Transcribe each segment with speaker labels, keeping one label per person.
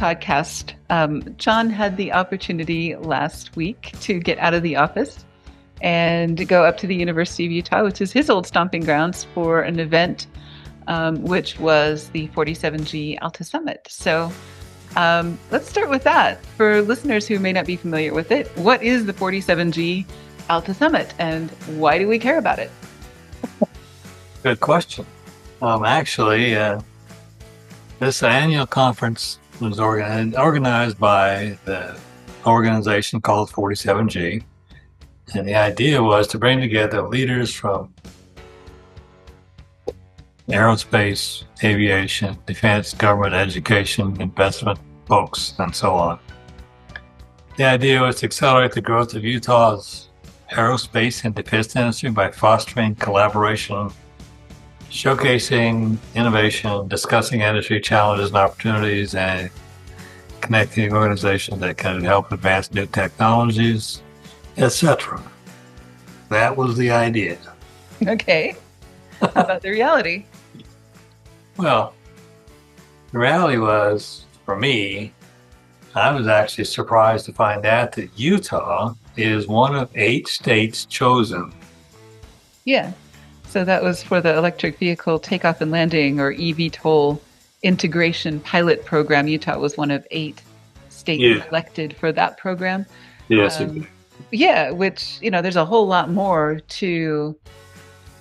Speaker 1: podcast. John had the opportunity last week to get out of the office and go up to the University of Utah, which is his old stomping grounds, for an event, which was the 47G Alta Summit. So let's start with that. For listeners who may not be familiar with it, what is the 47G Alta Summit and why do we care about it?
Speaker 2: Good question. Actually, this annual conference was organized by the organization called 47G. And the idea was to bring together leaders from aerospace, aviation, defense, government, education, investment folks, and so on. The idea was to accelerate the growth of Utah's aerospace and defense industry by fostering collaboration, showcasing innovation, discussing industry challenges and opportunities, and connecting organizations that can help advance new technologies, etc. That was the idea.
Speaker 1: Okay. How about the reality?
Speaker 2: Well, the reality was, for me, I was actually surprised to find out that Utah is one of 8 states chosen.
Speaker 1: Yeah. So that was for the electric vehicle takeoff and landing, or eVTOL integration pilot program. Utah was one of 8 states elected for that program.
Speaker 2: Yes.
Speaker 1: Yeah, which, there's a whole lot more to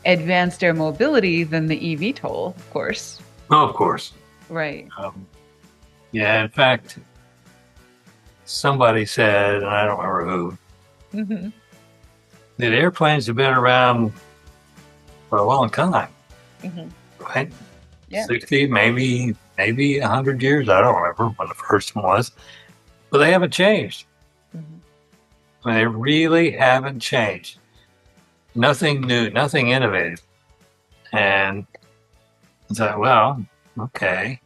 Speaker 1: advanced air mobility than the eVTOL, of course.
Speaker 2: Oh, of course.
Speaker 1: Right.
Speaker 2: Yeah, in fact, somebody said, and I don't remember who, that airplanes have been around for a long time, right?
Speaker 1: Yeah.
Speaker 2: 60, maybe 100 years. I don't remember when the first one was, but they haven't changed. I mean, they really haven't changed. Nothing new, nothing innovative. And I thought, well, okay.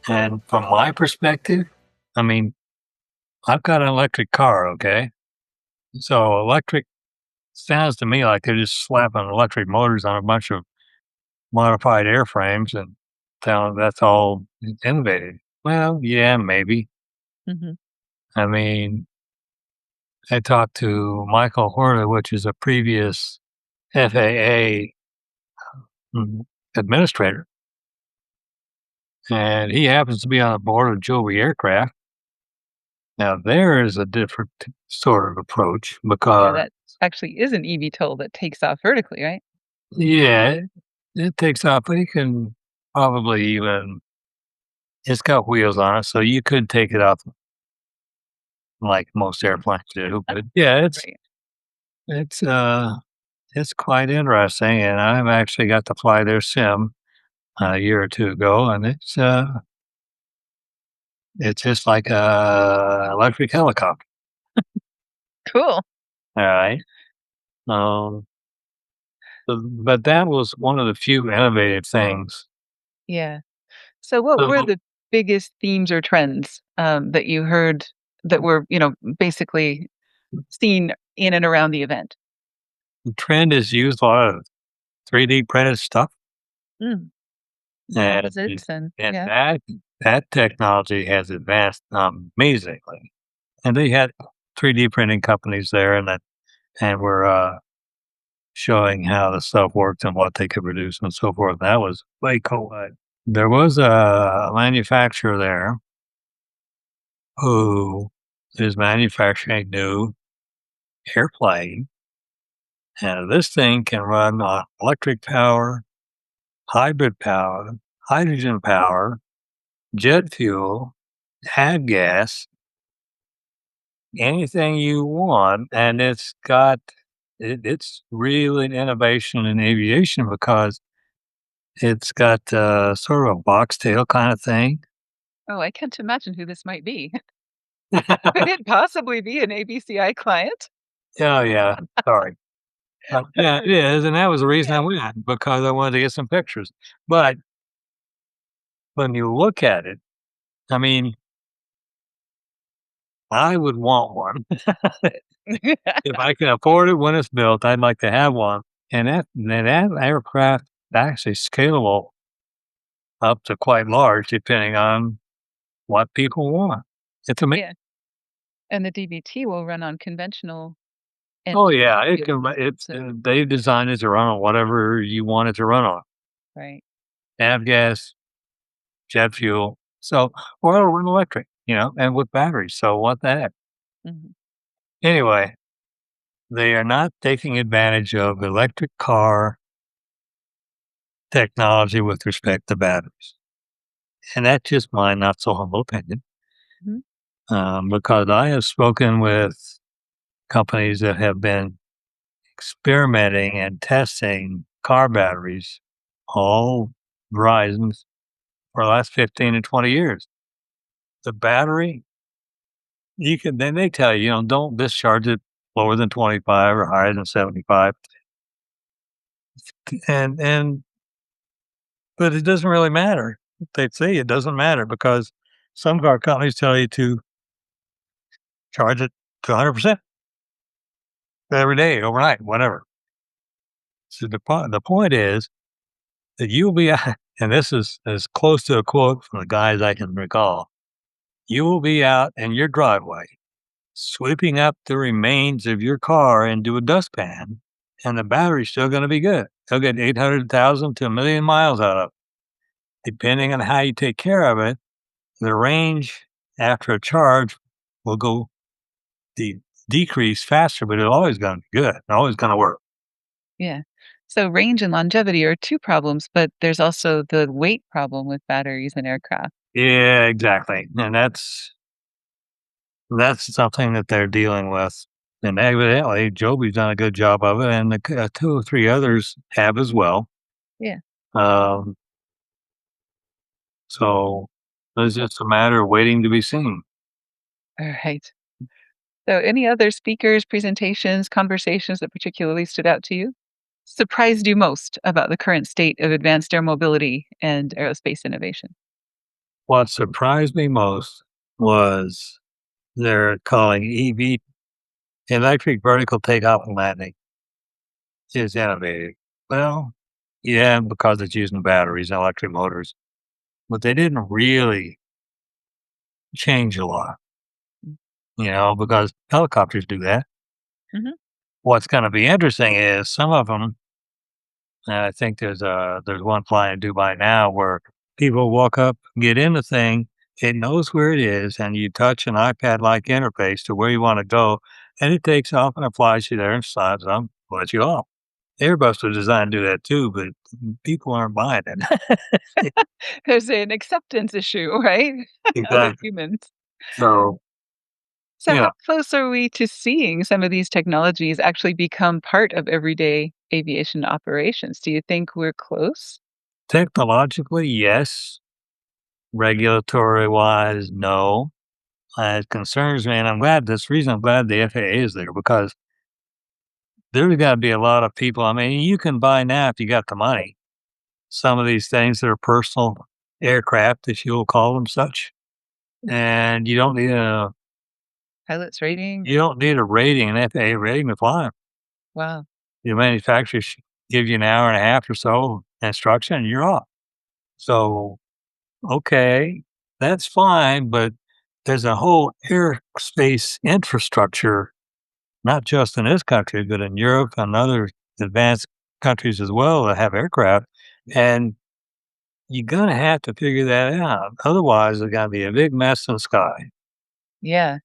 Speaker 2: And from my perspective, I mean, I've got an electric car, okay? So electric sounds to me like they're just slapping electric motors on a bunch of modified airframes and telling that's all innovative. Well, yeah, maybe. I mean, I talked to Michael Horta, which is a previous FAA administrator, and he happens to be on the board of Joby Aircraft. Now, there is a different sort of approach because
Speaker 1: that actually is an eVTOL that takes off vertically, right?
Speaker 2: Yeah, it takes off, but you can probably even, it's got wheels on it, so you could take it off like most airplanes do. But yeah, it's quite interesting, and I've actually got to fly their sim a year or 2 ago, and it's just like a electric helicopter.
Speaker 1: Cool.
Speaker 2: All right. But that was one of the few innovative things.
Speaker 1: Yeah. So what were the biggest themes or trends that you heard that were, basically seen in and around the event?
Speaker 2: The trend is used a lot of 3D printed stuff. And that technology has advanced amazingly. And they had 3D printing companies there, and were showing how the stuff worked and what they could produce and so forth. That was way cool. There was a manufacturer there who is manufacturing new airplane, and this thing can run on electric power, hybrid power, hydrogen power, jet fuel, ag gas, anything you want. And it's really an innovation in aviation because it's got sort of a box tail kind of thing.
Speaker 1: Oh, I can't imagine who this might be. Could it possibly be an ABCI client?
Speaker 2: Oh, yeah. Sorry. Yeah, it is. And that was the reason I went, because I wanted to get some pictures. But when you look at it, I mean, I would want one. If I can afford it when it's built, I'd like to have one. And that aircraft actually scalable up to quite large, depending on what people want. It's amazing.
Speaker 1: Yeah. And the DBT will run on conventional
Speaker 2: Oh,
Speaker 1: engines
Speaker 2: yeah, it
Speaker 1: too.
Speaker 2: can it's
Speaker 1: So,
Speaker 2: they designed it to run on whatever you want it to run on.
Speaker 1: right.
Speaker 2: Nav gas, jet fuel, so or it'll run electric, and with batteries, so what the heck?
Speaker 1: Mhm.
Speaker 2: Anyway, they are not taking advantage of electric car technology with respect to batteries, and that's just my not so humble opinion,
Speaker 1: Mhm.
Speaker 2: because I have spoken with companies that have been experimenting and testing car batteries, all Verizons, for the last 15 to 20 years. The battery, you can then they tell you, don't discharge it lower than 25 or higher than 75. And but it doesn't really matter. They say it doesn't matter because some car companies tell you to charge it to 100% every day, overnight, whatever. So the point is that you'll be out, and this is as close to a quote from the guy as I can recall. You will be out in your driveway, sweeping up the remains of your car into a dustpan, and the battery's still going to be good. They'll get 800,000 to 1,000,000 miles out of it. Depending on how you take care of it, the range after a charge will go de- decrease faster, but it's always going to be good. Always going to work.
Speaker 1: Yeah. So range and longevity are two problems, but there's also the weight problem with batteries in aircraft.
Speaker 2: Yeah, exactly. And that's something that they're dealing with. And evidently, Joby's done a good job of it, and two or three others have as well.
Speaker 1: Yeah.
Speaker 2: Um, so it's just a matter of waiting to be seen.
Speaker 1: All right. So any other speakers, presentations, conversations that particularly stood out to you? Surprised you most about the current state of advanced air mobility and aerospace innovation?
Speaker 2: What surprised me most was they're calling EV, electric vertical takeoff and landing, is innovative. Well, yeah, because it's using batteries and electric motors, but they didn't really change a lot, because helicopters do that.
Speaker 1: Mhm.
Speaker 2: What's going to be interesting is some of them, and I think there's one flying in Dubai now where people walk up, get in the thing, it knows where it is, and you touch an iPad-like interface to where you want to go, and it takes off and it flies you there and slides on, lets you off. Airbus was designed to do that too, but people aren't buying it.
Speaker 1: There's an acceptance issue, right? Other
Speaker 2: Exactly.
Speaker 1: humans.
Speaker 2: So,
Speaker 1: So
Speaker 2: you
Speaker 1: how
Speaker 2: know,
Speaker 1: close are we to seeing some of these technologies actually become part of everyday aviation operations? Do you think we're close?
Speaker 2: technologically, yes. Regulatory wise, no. It concerns me, and I'm glad the FAA is there because there's got to be a lot of people. I mean, you can buy now if you got the money. Some of these things that are personal aircraft, if you'll call them such, and
Speaker 1: Pilots rating?
Speaker 2: you don't need a rating, an FAA rating to fly 'em.
Speaker 1: Wow.
Speaker 2: Your manufacturer should give you an hour and a half or so instruction, and you're off. So, okay, that's fine, but there's a whole airspace infrastructure, not just in this country, but in Europe and other advanced countries as well that have aircraft. And you're going to have to figure that out. Otherwise, there's going to be a big mess in the sky.
Speaker 1: Yeah.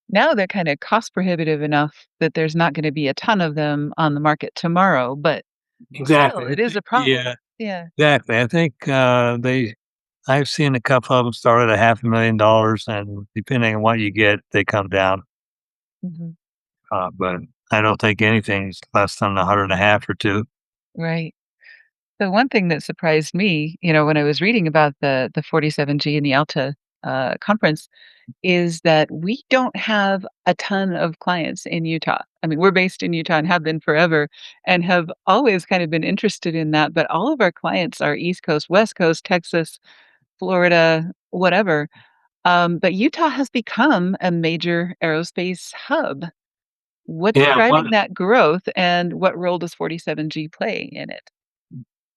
Speaker 1: Now they're kinda cost prohibitive enough that there's not gonna be a ton of them on the market tomorrow, but still,
Speaker 2: Exactly.
Speaker 1: it is a problem.
Speaker 2: Yeah,
Speaker 1: Yeah.
Speaker 2: exactly. I think I've seen a couple of them start at $500,000, and depending on what you get, they come down.
Speaker 1: Mhm.
Speaker 2: But I don't think anything's less than a hundred and a half or two.
Speaker 1: Right. The one thing that surprised me, when I was reading about the 47G and the Alta, conference, is that we don't have a ton of clients in Utah. I mean, we're based in Utah and have been forever and have always kind of been interested in that, but all of our clients are East Coast, West Coast, Texas, Florida, whatever. But Utah has become a major aerospace hub. What's
Speaker 2: Yeah,
Speaker 1: driving that growth, and what role does 47G play in it?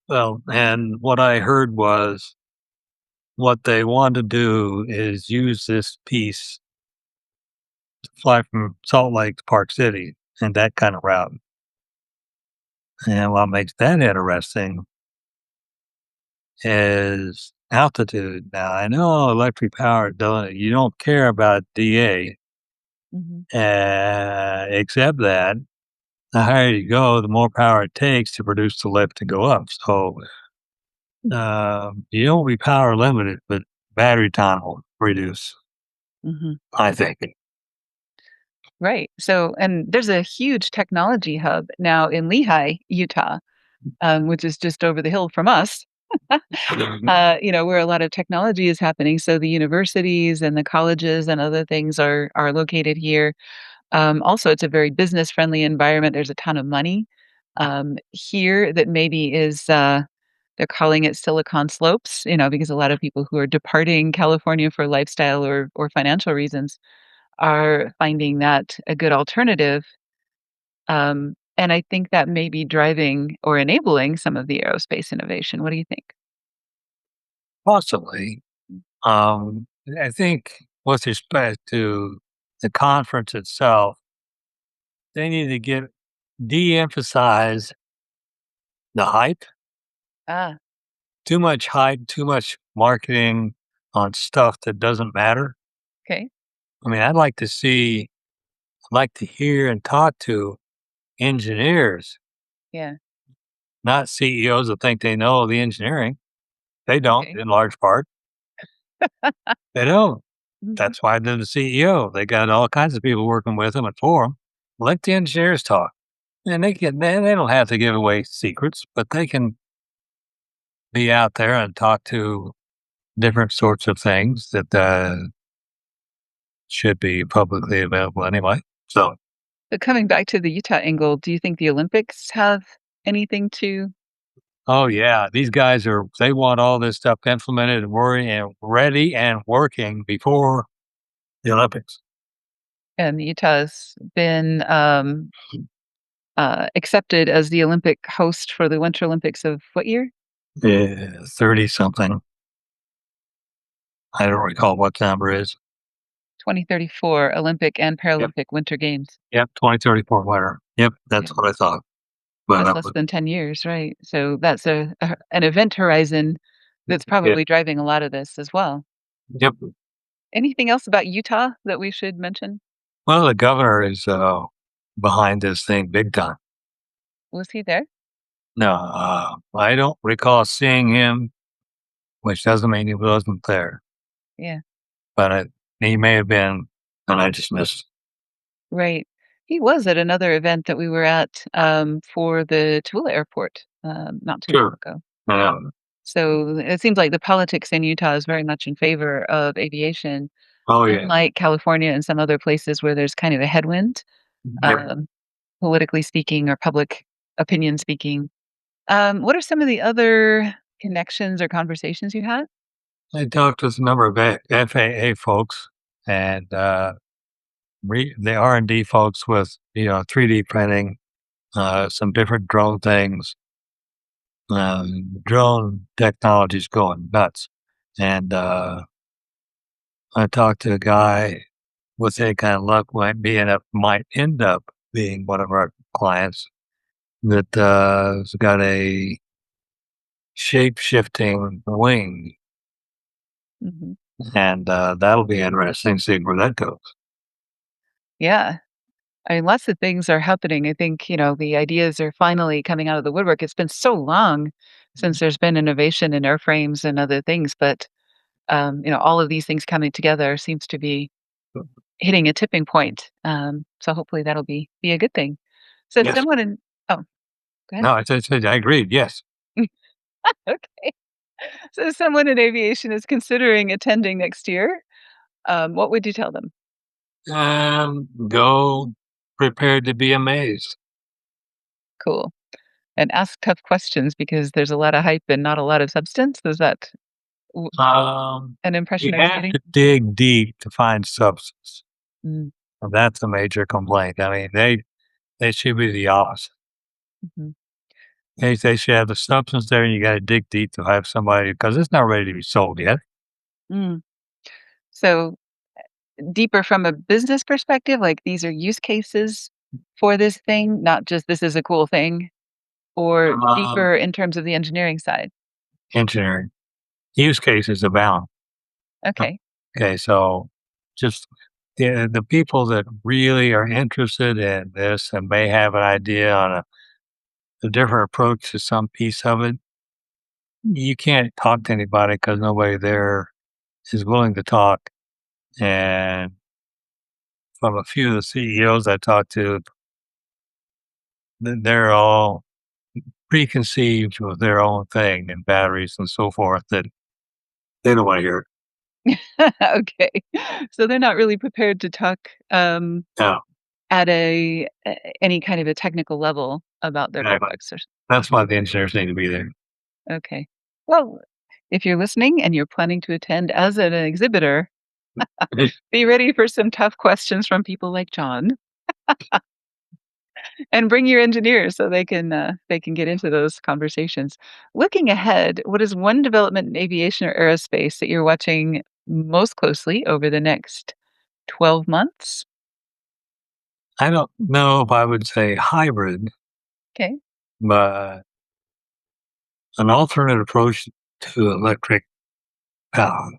Speaker 2: and what I heard was what they want to do is use this piece to fly from Salt Lake to Park City and that kind of route. And what makes that interesting is altitude. Now, I know electric power, you don't care about DA,
Speaker 1: Hmm.
Speaker 2: except that the higher you go, the more power it takes to produce the lift to go up. So you don't be power limited, but battery time will reduce,
Speaker 1: Hmm.
Speaker 2: I think.
Speaker 1: Right. So, and there's a huge technology hub now in Lehi, Utah, which is just over the hill from us. Where a lot of technology is happening. So the universities and the colleges and other things are located here. Also, it's a very business friendly environment. There's a ton of money here that maybe is. They're calling it Silicon Slopes, because a lot of people who are departing California for lifestyle or financial reasons are finding that a good alternative. And I think that may be driving or enabling some of the aerospace innovation. What do you think?
Speaker 2: Possibly. Um, I think with respect to the conference itself, they need to de-emphasize the hype.
Speaker 1: Ah,
Speaker 2: Too much hype, too much marketing on stuff that doesn't matter.
Speaker 1: okay.
Speaker 2: I mean, I'd like to hear and talk to engineers,
Speaker 1: Yeah.
Speaker 2: not CEOs that think they know the engineering. They don't,
Speaker 1: Okay.
Speaker 2: in large part. They don't.
Speaker 1: Mhm.
Speaker 2: That's why they're the CEO. They got all kinds of people working with them and for them. Let the engineers talk. And they don't have to give away secrets, but they can be out there and talk to different sorts of things that should be publicly available anyway. So,
Speaker 1: But coming back to the Utah angle, do you think the Olympics have anything to
Speaker 2: oh yeah, these guys they want all this stuff implemented and worrying and ready and working before the Olympics.
Speaker 1: and Utah's been accepted as the Olympic host for the Winter Olympics of what year?
Speaker 2: Yeah, 30 something. I don't recall what the number is.
Speaker 1: 2034 Olympic and
Speaker 2: Yep.
Speaker 1: Paralympic Winter Games.
Speaker 2: Yep. 2034 winter. Yep.
Speaker 1: Yeah.
Speaker 2: That's what I thought. But
Speaker 1: That's less than 10 years, right? So that's an event horizon that's
Speaker 2: yeah.
Speaker 1: probably driving a lot of this as well.
Speaker 2: Yep.
Speaker 1: Anything else about Utah that we should mention?
Speaker 2: Well, the governor is behind this thing big time.
Speaker 1: Was he there?
Speaker 2: No, I don't recall seeing him, which doesn't mean he wasn't there.
Speaker 1: Yeah.
Speaker 2: But he may have been, and I just missed.
Speaker 1: Right. He was at another event that we were at, for the Tooele Airport, not too long
Speaker 2: Sure.
Speaker 1: ago.
Speaker 2: Yeah.
Speaker 1: So it seems like the politics in Utah is very much in favor of aviation,
Speaker 2: Oh yeah.
Speaker 1: unlike California and some other places where there's kind of a headwind,
Speaker 2: Yep.
Speaker 1: um, politically speaking or public opinion speaking. What are some of the other connections or conversations you had?
Speaker 2: I talked with a number of FAA folks and the R&D folks with 3D printing, some different drone things. Drone technology is going nuts, and I talked to a guy with any kind of luck might end up being one of our clients that has got a shape shifting wing,
Speaker 1: Mhm.
Speaker 2: and that'll be interesting to see where that goes.
Speaker 1: Yeah. I mean, lots of things are happening. I think, the ideas are finally coming out of the woodwork. It's been so long since there's been innovation in airframes and other things, but all of these things coming together seems to be hitting a tipping point. So hopefully that'll be a good thing. So
Speaker 2: Yes.
Speaker 1: someone in oh, go ahead.
Speaker 2: No, I agreed. Yes.
Speaker 1: Okay. So someone in aviation is considering attending next year. What would you tell them?
Speaker 2: Go prepared to be amazed.
Speaker 1: Cool. And ask tough questions because there's a lot of hype and not a lot of substance. Is that w- an
Speaker 2: You
Speaker 1: impression I was
Speaker 2: have
Speaker 1: getting?
Speaker 2: to dig deep to find substance.
Speaker 1: Mm,
Speaker 2: And that's a major complaint. I mean, they should be the opposite.
Speaker 1: mhm.
Speaker 2: They should have the substance there, and you got to dig deep to have somebody because it's not ready to be sold yet.
Speaker 1: Mm. So deeper from a business perspective, like these are use cases for this thing, not just this is a cool thing, or
Speaker 2: Um,
Speaker 1: deeper in terms of the engineering side?
Speaker 2: Engineering use cases abound.
Speaker 1: Okay.
Speaker 2: Okay, so just the people that really are interested in this and may have an idea on a different approach to some piece of it, you can't talk to anybody because nobody there is willing to talk. And from a few of the CEOs I talked to, they're all preconceived with their own thing and batteries and so forth that they don't want to hear.
Speaker 1: Okay. So they're not really prepared to talk,
Speaker 2: No,
Speaker 1: at any kind of a technical level about their
Speaker 2: exactly.
Speaker 1: products or
Speaker 2: That's why the engineers need to be there.
Speaker 1: okay. Well, if you're listening and you're planning to attend as an exhibitor, be ready for some tough questions from people like John, and bring your engineers so they can get into those conversations. Looking ahead, what is one development in aviation or aerospace that you're watching most closely over the next 12 months?
Speaker 2: I don't know if I would say hybrid,
Speaker 1: Okay.
Speaker 2: but an alternate approach to electric power.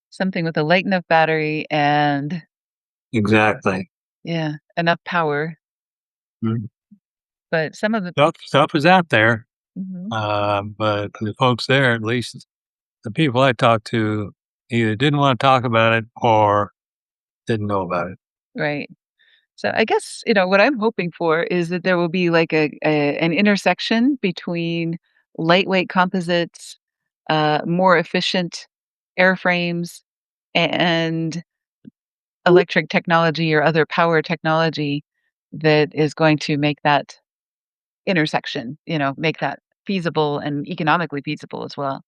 Speaker 1: Something with a light enough battery and
Speaker 2: Exactly.
Speaker 1: yeah, enough power.
Speaker 2: Mm.
Speaker 1: But some of the
Speaker 2: Stuff is out there,
Speaker 1: mhm,
Speaker 2: but the folks there, at least the people I talked to, either didn't want to talk about it or didn't know about it.
Speaker 1: right. So I guess, what I'm hoping for is that there will be like an intersection between lightweight composites, more efficient airframes, and electric technology or other power technology that is going to make that intersection, make that feasible and economically feasible as well.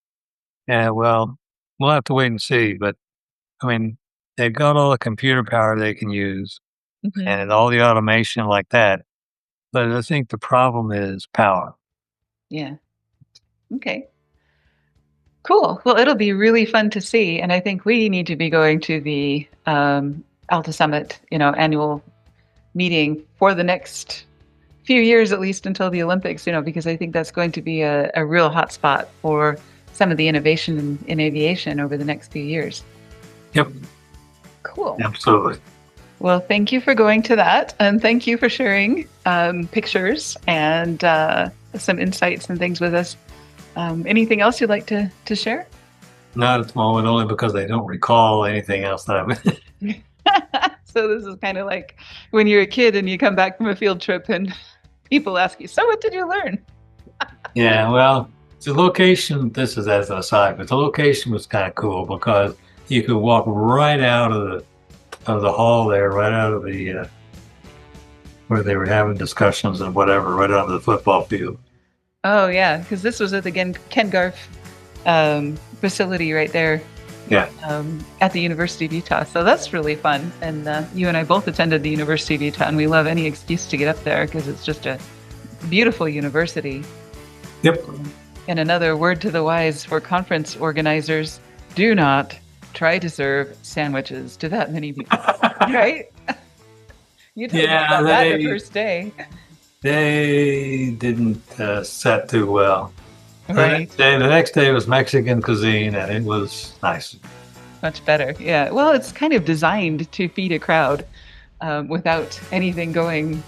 Speaker 2: Yeah, well, we'll have to wait and see. But I mean, they've got all the computer power they can use
Speaker 1: Mhm.
Speaker 2: and all the automation like that. But I think the problem is power.
Speaker 1: Yeah. Okay. Cool. Well, it'll be really fun to see, and I think we need to be going to the Alta Summit, annual meeting for the next few years, at least until the Olympics. Because I think that's going to be a real hot spot for some of the innovation in aviation over the next few years.
Speaker 2: Yep,
Speaker 1: Cool.
Speaker 2: absolutely.
Speaker 1: Well, thank you for going to that, and thank you for sharing pictures and some insights and things with us. Anything else you'd like to share?
Speaker 2: Not at the moment, only because they don't recall anything else that I've.
Speaker 1: So this is kind of like when you're a kid and you come back from a field trip and people ask you, "So what did you learn?"
Speaker 2: Yeah, well, the location. This is as an aside, but the location was kind of cool because you could walk right out of the hall there, right out of the where they were having discussions and whatever, right onto the football field.
Speaker 1: Oh yeah, because this was at the Ken Garf facility right there
Speaker 2: Yeah,
Speaker 1: at the University of Utah. So that's really fun. And you and I both attended the University of Utah, and we love any excuse to get up there because it's just a beautiful university.
Speaker 2: yep.
Speaker 1: And another word to the wise for conference organizers: do not try to serve sandwiches to that many people. Right? You told me
Speaker 2: Yeah,
Speaker 1: about that the first day.
Speaker 2: they didn't set too well.
Speaker 1: Right.
Speaker 2: The next day was Mexican cuisine, and it was nice.
Speaker 1: Much better. Yeah. Well, it's kind of designed to feed a crowd without anything going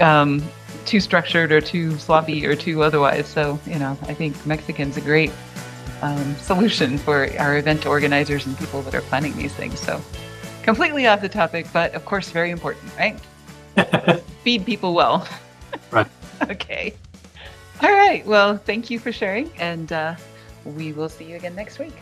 Speaker 1: um, too structured or too sloppy or too otherwise. So, I think Mexican's a great solution for our event organizers and people that are planning these things. So, completely off the topic, but of course, very important, right? Feed people well.
Speaker 2: Right.
Speaker 1: Okay. All right. Well, thank you for sharing, and we will see you again next week.